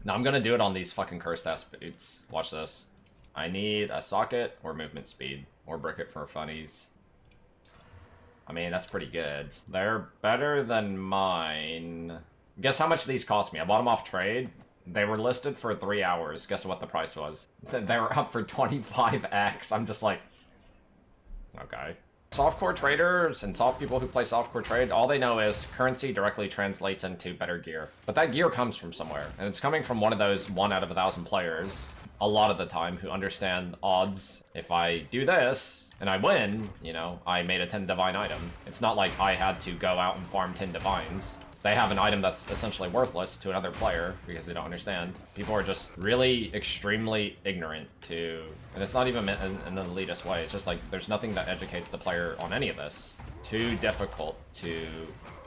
Now I'm gonna do it on these fucking cursed ass boots. Watch this. I need a socket or movement speed or brick it for funnies. I mean, that's pretty good. They're better than mine. Guess how much these cost me? I bought them off trade. They were listed for 3 hours. Guess what the price was? They were up for 25x. I'm just like, okay. Softcore traders and soft people who play softcore trade, all they know is currency directly translates into better gear. But that gear comes from somewhere, and it's coming from one of those 1 out of 1,000 players, a lot of the time, who understand odds. If I do this, and I win, you know, I made a 10 divine item. It's not like I had to go out and farm 10 divines. They have an item that's essentially worthless to another player because they don't understand. People are just really extremely ignorant to, and it's not even meant in an elitist way. It's just like there's nothing that educates the player on any of this. Too difficult to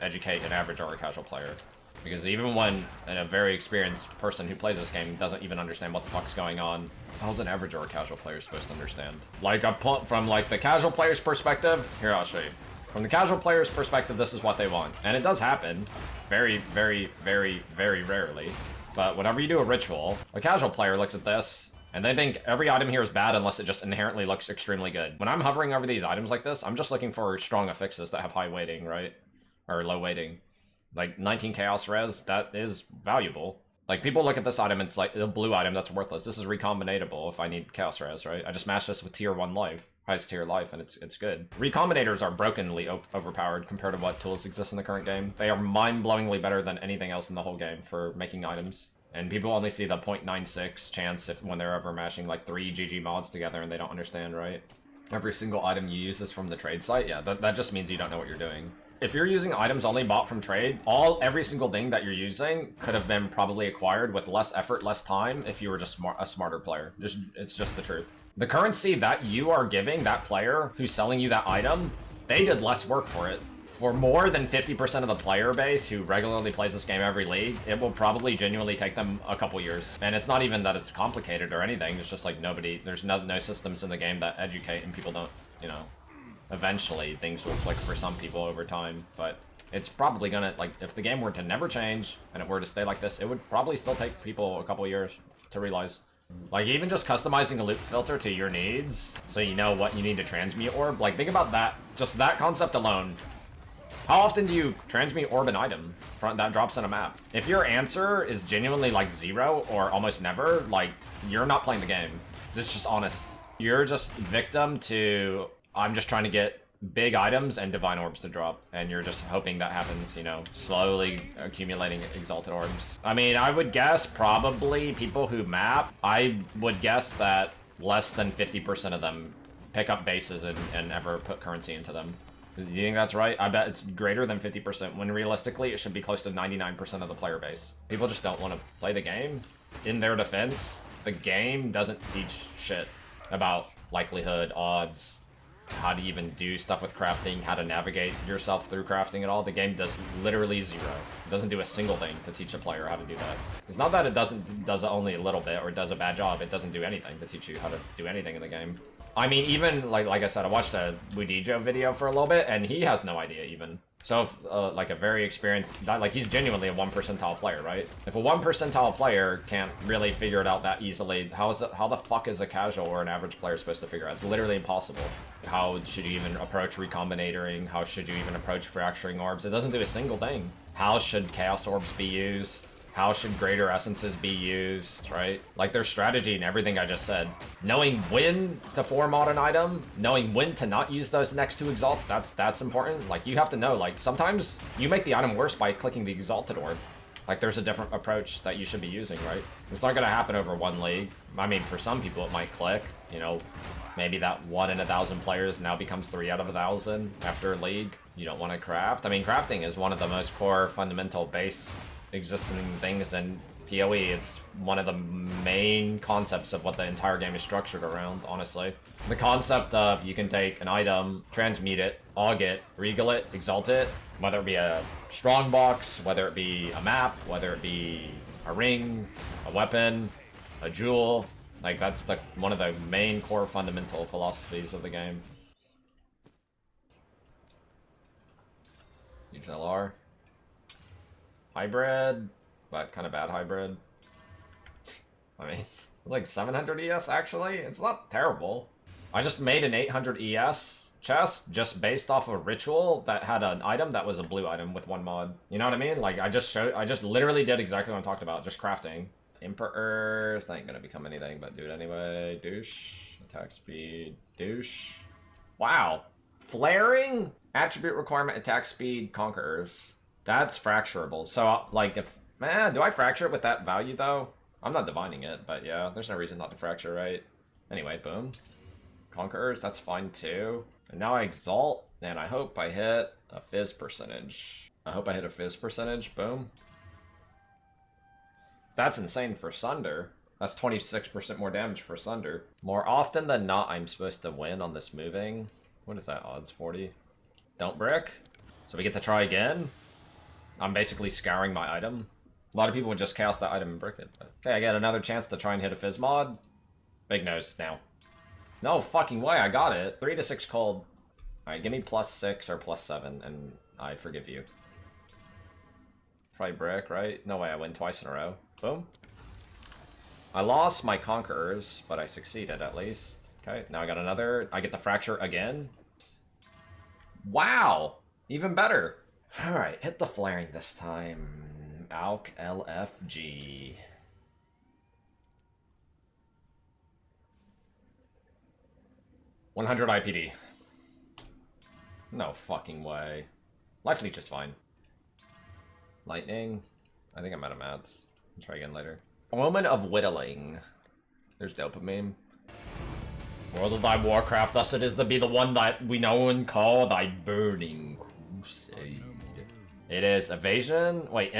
educate an average or a casual player. Because even when a very experienced person who plays this game doesn't even understand what the fuck's going on, how's an average or a casual player supposed to understand? Like, from like the casual player's perspective, here, I'll show you. From the casual player's perspective, this is what they want. And it does happen. Very, very, very, very rarely. But whenever you do a ritual, a casual player looks at this, and they think every item here is bad unless it just inherently looks extremely good. When I'm hovering over these items like this, I'm just looking for strong affixes that have high weighting, right? Or low weighting. Like 19 Chaos Res, that is valuable. Like, people look at this item, it's like a blue item that's worthless. This is recombinatable if I need Chaos Res, right? I just match this with tier 1 life, highest tier life, and it's good. Recombinators are brokenly overpowered compared to what tools exist in the current game. They are mind-blowingly better than anything else in the whole game for making items. And people only see the 0.96 chance when they're ever mashing like 3 GG mods together and they don't understand, right? Every single item you use is from the trade site? Yeah, that just means you don't know what you're doing. If you're using items only bought from trade, every single thing that you're using could have been probably acquired with less effort, less time, if you were just a smarter player. It's just the truth. The currency that you are giving that player who's selling you that item, they did less work for it. For more than 50% of the player base who regularly plays this game every league, it will probably genuinely take them a couple years. And it's not even that it's complicated or anything, it's just like there's no systems in the game that educate, and people don't, you know. Eventually, things will click for some people over time, but it's probably gonna, like, if the game were to never change, and it were to stay like this, it would probably still take people a couple years to realize. Like, even just customizing a loot filter to your needs, so you know what you need to transmute orb, like, think about that, just that concept alone. How often do you transmute orb an item that drops in a map? If your answer is genuinely, like, 0 or almost never, like, you're not playing the game. It's just honest. You're just victim to... I'm just trying to get big items and divine orbs to drop, and you're just hoping that happens, you know, slowly accumulating exalted orbs. I mean, I would guess probably people who map, I would guess that less than 50% of them pick up bases and ever put currency into them. Do you think that's right? I bet it's greater than 50%, when realistically it should be close to 99% of the player base. People just don't want to play the game. In their defense, the game doesn't teach shit about likelihood, odds, how to even do stuff with crafting, how to navigate yourself through crafting at all. The game does literally 0. It doesn't do a single thing to teach a player how to do that. It's not that it does it only a little bit or does a bad job. It doesn't do anything to teach you how to do anything in the game. I mean, even, like I said, I watched a Wudijo video for a little bit, and he has no idea even. So if, like, a very experienced, like, he's genuinely a 1 percentile player, right? If a 1 percentile player can't really figure it out that easily, how the fuck is a casual or an average player supposed to figure it out? It's literally impossible. How should you even approach recombinatoring? How should you even approach fracturing orbs? It doesn't do a single thing. How should chaos orbs be used? How should greater essences be used, right? Like, there's strategy in everything I just said. Knowing when to format an item, knowing when to not use those next 2 exalts, that's important. Like, you have to know, like, sometimes you make the item worse by clicking the exalted orb. Like, there's a different approach that you should be using, right? It's not gonna happen over 1 league. I mean, for some people it might click, you know, maybe that 1 in 1,000 players now becomes 3 out of 1,000 after a league. You don't want to craft. I mean, crafting is one of the most core fundamental base existing things in PoE. It's one of the main concepts of what the entire game is structured around, honestly. The concept of you can take an item, transmute it, aug it, regal it, exalt it, whether it be a strongbox, whether it be a map, whether it be a ring, a weapon, a jewel. Like, that's one of the main core fundamental philosophies of the game. Huge LR. Hybrid, but kind of bad hybrid. I mean, like 700 ES actually? It's not terrible. I just made an 800 ES chest just based off a ritual that had an item that was a blue item with one mod. You know what I mean? Like, I just literally did exactly what I'm talking about, just crafting. Emperors, that ain't gonna become anything, but do it anyway. Douche, attack speed, douche. Wow. Flaring? Attribute requirement, attack speed, conquerors. That's fracturable. So, like, if... do I fracture it with that value, though? I'm not divining it, but yeah, there's no reason not to fracture, right? Anyway, boom. Conquerors, that's fine, too. And now I exalt, and I hope I hit a fizz percentage. I hope I hit a fizz percentage. Boom. That's insane for Sunder. That's 26% more damage for Sunder. More often than not, I'm supposed to win on this moving. What is that, odds? 40? Don't brick. So we get to try again. I'm basically scouring my item. A lot of people would just cast that item and brick it. But... Okay, I get another chance to try and hit a fizz mod. Bignose now. No fucking way, I got it. 3 to 6 cold. Alright, give me +6 or +7, and I forgive you. Probably brick, right? No way, I win twice in a row. Boom. I lost my conquerors, but I succeeded at least. Okay, now I got another. I get the fracture again. Wow! Even better. Alright, hit the flaring this time. Alk LFG. $100 IPD. No fucking way. Life leech is fine. Lightning. I think I'm out of mats. I'll try again later. Woman of Whittling. There's Dopamine. World of thy Warcraft, thus it is to be the one that we know and call thy burning crusade. It is evasion. Wait,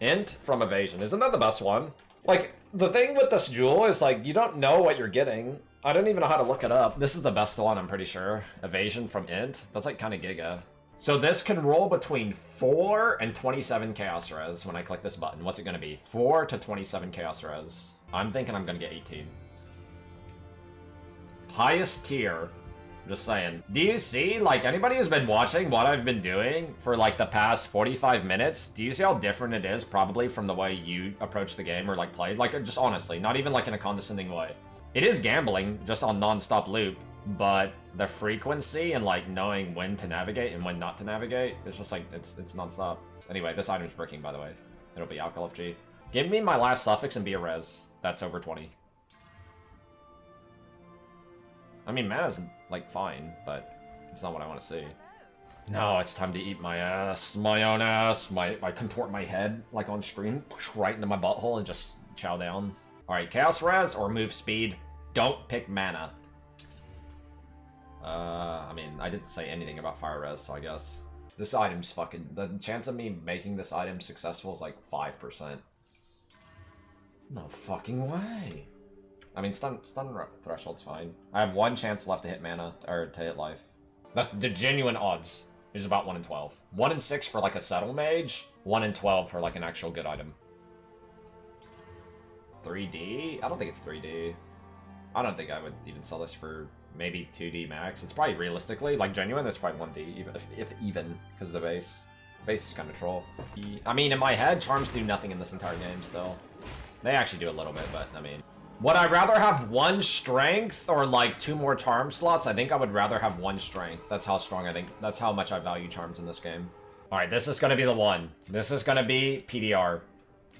int from evasion. Isn't that the best one? Like, the thing with this jewel is, like, you don't know what you're getting. I don't even know how to look it up. This is the best one, I'm pretty sure. Evasion from int. That's, like, kind of giga. So this can roll between 4 and 27 Chaos Res when I click this button. What's it going to be? 4 to 27 Chaos Res. I'm thinking I'm going to get 18. Highest tier. Just saying. Do you see, like, anybody who's been watching what I've been doing for, like, the past 45 minutes, do you see how different it is, probably, from the way you approach the game or, like, played? Like, just honestly, not even, like, in a condescending way. It is gambling, just on non-stop loop, but the frequency and, like, knowing when to navigate and when not to navigate, it's just, like, it's non-stop. Anyway, this item's breaking, by the way. It'll be Alcohol FG. Give me my last suffix and be a res. That's over 20. I mean, mana's, like, fine, but it's not what I want to see. No, it's time to eat my ass. My own ass. I contort my head, like, on stream, right into my butthole and just chow down. Alright, Chaos Res or move speed. Don't pick mana. I mean, I didn't say anything about Fire Res, so I guess. This item's fucking... The chance of me making this item successful is, like, 5%. No fucking way. I mean, stun threshold's fine. I have 1 chance left to hit mana, or to hit life. That's the genuine odds. It's about 1 in 12. 1 in 6 for, like, a Settle Mage. 1 in 12 for, like, an actual good item. 3D? I don't think it's 3D. I don't think I would even sell this for maybe 2D max. It's probably realistically, like, genuine, it's probably 1D, even if even, because of the base. The base is kind of troll. I mean, in my head, charms do nothing in this entire game still. They actually do a little bit, but, I mean... Would I rather have 1 strength or, like, 2 more charm slots? I think I would rather have 1 strength. That's how strong I think. That's how much I value charms in this game. Alright, this is gonna be the one. This is gonna be PDR.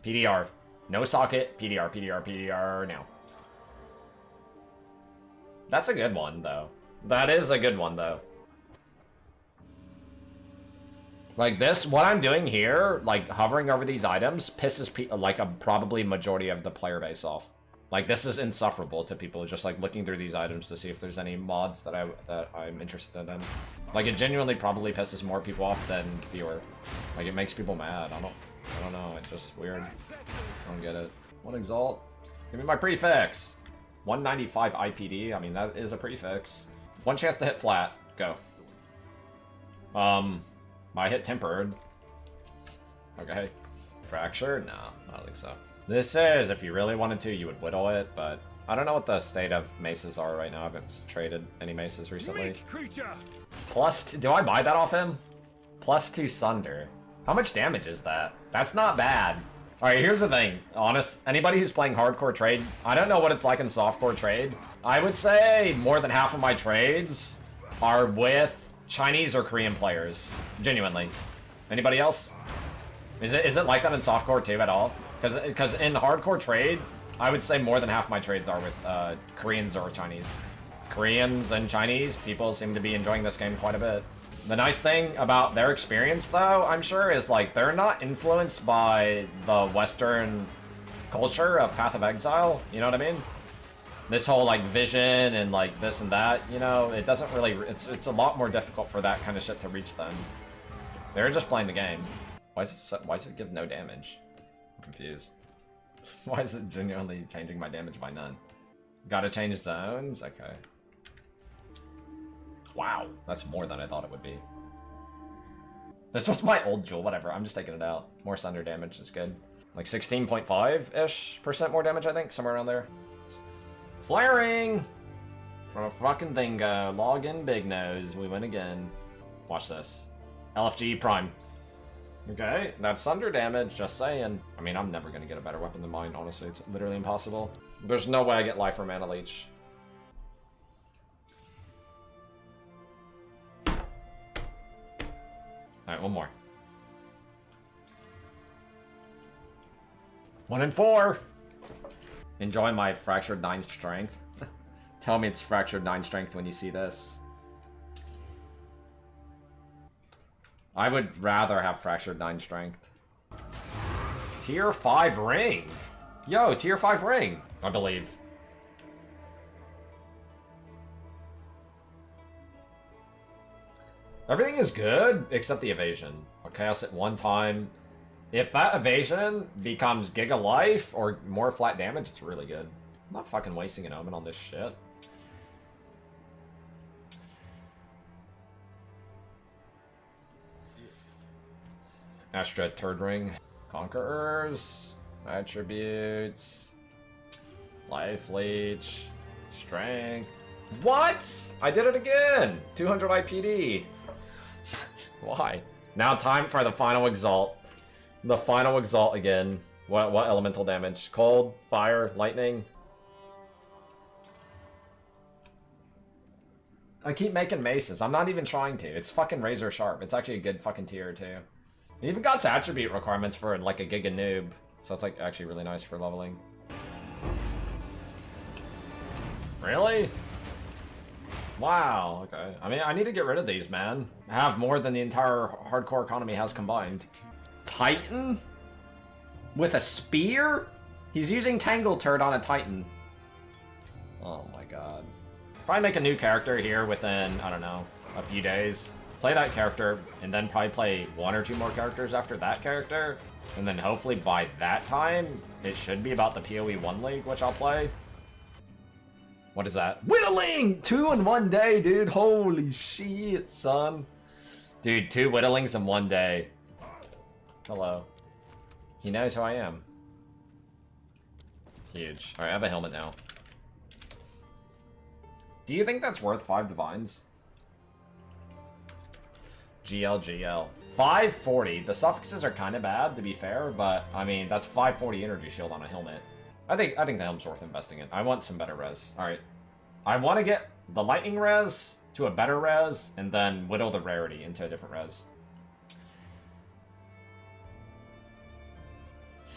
PDR. No socket. PDR, PDR, PDR now. That's a good one, though. That is a good one, though. Like this, what I'm doing here, like hovering over these items, pisses like a probably majority of the player base off. Like, this is insufferable to people, just, like, looking through these items to see if there's any mods that I'm interested in. Like, it genuinely probably pisses more people off than fewer. Like, it makes people mad. I don't know. It's just weird. I don't get it. One exalt. Give me my prefix. 195 IPD. I mean, that is a prefix. 1 chance to hit flat. Go. I hit tempered. Okay. Fractured? No, I don't think so. This is, if you really wanted to, you would whittle it, but I don't know what the state of maces are right now. I haven't traded any maces recently. +2, do I buy that off him? +2 Sunder. How much damage is that? That's not bad. Alright, here's the thing. Anybody who's playing hardcore trade, I don't know what it's like in softcore trade. I would say more than half of my trades are with Chinese or Korean players. Genuinely. Anybody else? Is it like that in softcore too at all? Because in hardcore trade, I would say more than half my trades are with Koreans or Chinese. Koreans and Chinese, people seem to be enjoying this game quite a bit. The nice thing about their experience, though, I'm sure, is, like, they're not influenced by the Western culture of Path of Exile, you know what I mean? This whole, like, vision and, like, this and that, you know, it doesn't really... It's a lot more difficult for that kind of shit to reach them. They're just playing the game. Why does it give no damage? I'm confused. Why is it genuinely changing my damage by none? Gotta change zones? Okay. Wow, that's more than I thought it would be. This was my old jewel, whatever, I'm just taking it out. More Sunder damage is good. Like 16.5-ish% more damage, I think, somewhere around there. Flaring! From a fucking thingo. Log in Bignose, we win again. Watch this. LFG Prime. Okay, that's Sunder damage, just saying. I mean, I'm never gonna get a better weapon than mine, honestly. It's literally impossible. There's no way I get life or mana leech. Alright, one more. 1 and 4! Enjoy my fractured 9 strength. Tell me it's fractured 9 strength when you see this. I would rather have fractured 9 strength. Tier 5 ring! Yo, tier 5 ring! I believe. Everything is good, except the evasion. Chaos at 1 time. If that evasion becomes Giga Life or more flat damage, it's really good. I'm not fucking wasting an Omen on this shit. Astra Turd Ring. Conquerors. Attributes. Life Leech. Strength. What? I did it again! 200 IPD. Why? Now time for the final exalt. The final exalt again. What elemental damage? Cold, fire, lightning. I keep making maces. I'm not even trying to. It's fucking razor sharp. It's actually a good fucking tier too. It even got attribute requirements for like a Giga Noob. So it's like actually really nice for leveling. Really? Wow, okay. I mean, I need to get rid of these, man. I have more than the entire hardcore economy has combined. Titan? With a spear? He's using Tangle Turd on a Titan. Oh my god. Probably make a new character here within, I don't know, a few days. Play that character, and then probably play 1 or 2 more characters after that character. And then hopefully by that time, it should be about the PoE 1 League, which I'll play. What is that? Whittling! 2 in 1 day, dude. Holy shit, son. Dude, 2 Whittlings in 1 day. Hello. He knows who I am. Huge. Alright, I have a helmet now. Do you think that's worth 5 divines? GL. 540. The suffixes are kind of bad, to be fair, but, I mean, that's 540 energy shield on a helmet. I think the helmet's worth investing in. I want some better res. Alright. I want to get the lightning res to a better res, and then whittle the rarity into a different res.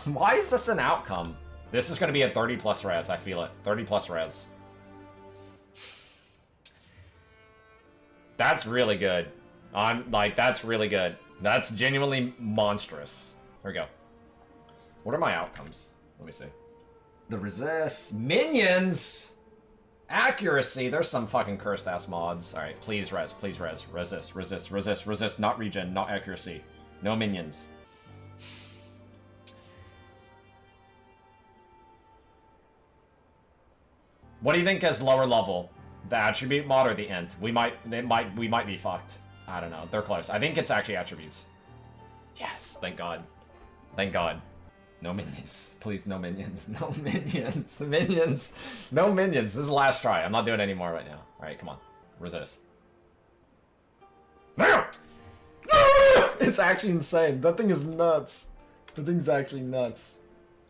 Why is this an outcome? This is going to be a 30 plus res, I feel it. 30 plus res. That's really good. That's really good. That's genuinely monstrous. There we go. What are my outcomes? Let me see. The resist. Minions! Accuracy. There's some fucking cursed ass mods. Alright, please res. Please res. Resist. Not regen. Not accuracy. No minions. What do you think is lower level? The attribute mod or the int? We might be fucked. I don't know. They're close. I think it's actually attributes. Yes, thank God. Thank God. No minions. Please, no minions. No minions. Minions. No minions. This is the last try. I'm not doing it anymore right now. Alright, come on. Resist. No! It's actually insane. That thing is nuts. The thing's actually nuts.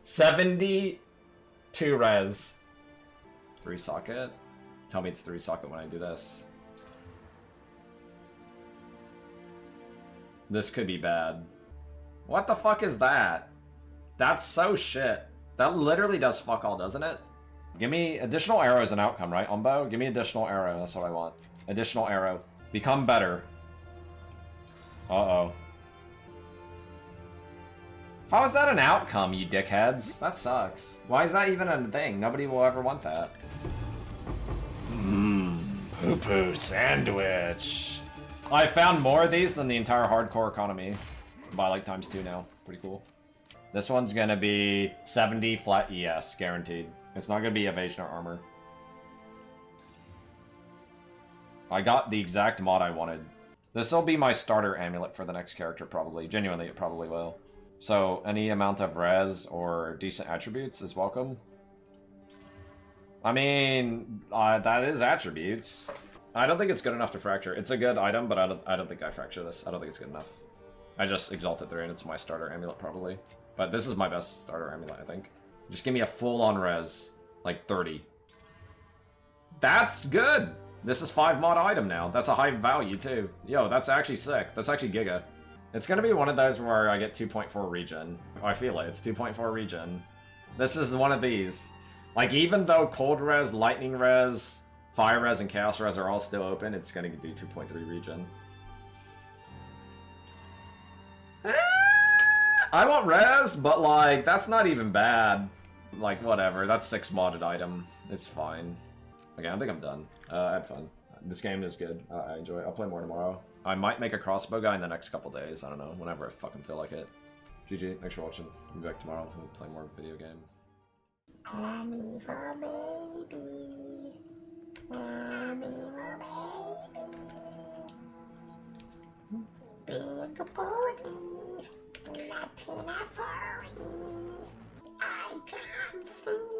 72 res. 3 socket? Tell me it's 3 socket when I do this. This could be bad. What the fuck is that? That's so shit. That literally does fuck all, doesn't it? Give me additional arrow as an outcome, right, Umbo? Give me additional arrow. That's what I want. Additional arrow. Become better. Uh-oh. How is that an outcome, you dickheads? That sucks. Why is that even a thing? Nobody will ever want that. Poo-poo sandwich. I found more of these than the entire hardcore economy. By like ×2 now. Pretty cool. This one's gonna be 70 flat ES, guaranteed. It's not gonna be evasion or armor. I got the exact mod I wanted. This'll be my starter amulet for the next character, probably. Genuinely, it probably will. So, any amount of res or decent attributes is welcome. I mean, that is attributes. I don't think it's good enough to fracture. It's a good item, but I don't think I fracture this. I don't think it's good enough. I just exalted 3 and it's my starter amulet, probably. But this is my best starter amulet, I think. Just give me a full-on res. Like 30. That's good! This is 5 mod item now. That's a high value, too. Yo, that's actually sick. That's actually Giga. It's gonna be one of those where I get 2.4 regen. Oh, I feel it. It's 2.4 regen. This is one of these. Like, even though cold res, lightning res, fire res, and chaos res are all still open, it's gonna do 2.3 regen. I want res, but like, that's not even bad. Like, whatever. That's 6 modded item. It's fine. Okay, I think I'm done. I had fun. This game is good. I enjoy it. I'll play more tomorrow. I might make a crossbow guy in the next couple days. I don't know. Whenever I fucking feel like it. GG. Thanks for watching. I'll be back tomorrow. We'll play more video game. Mommy for baby. Mommy for baby. Big booty. Latina furry. I can't see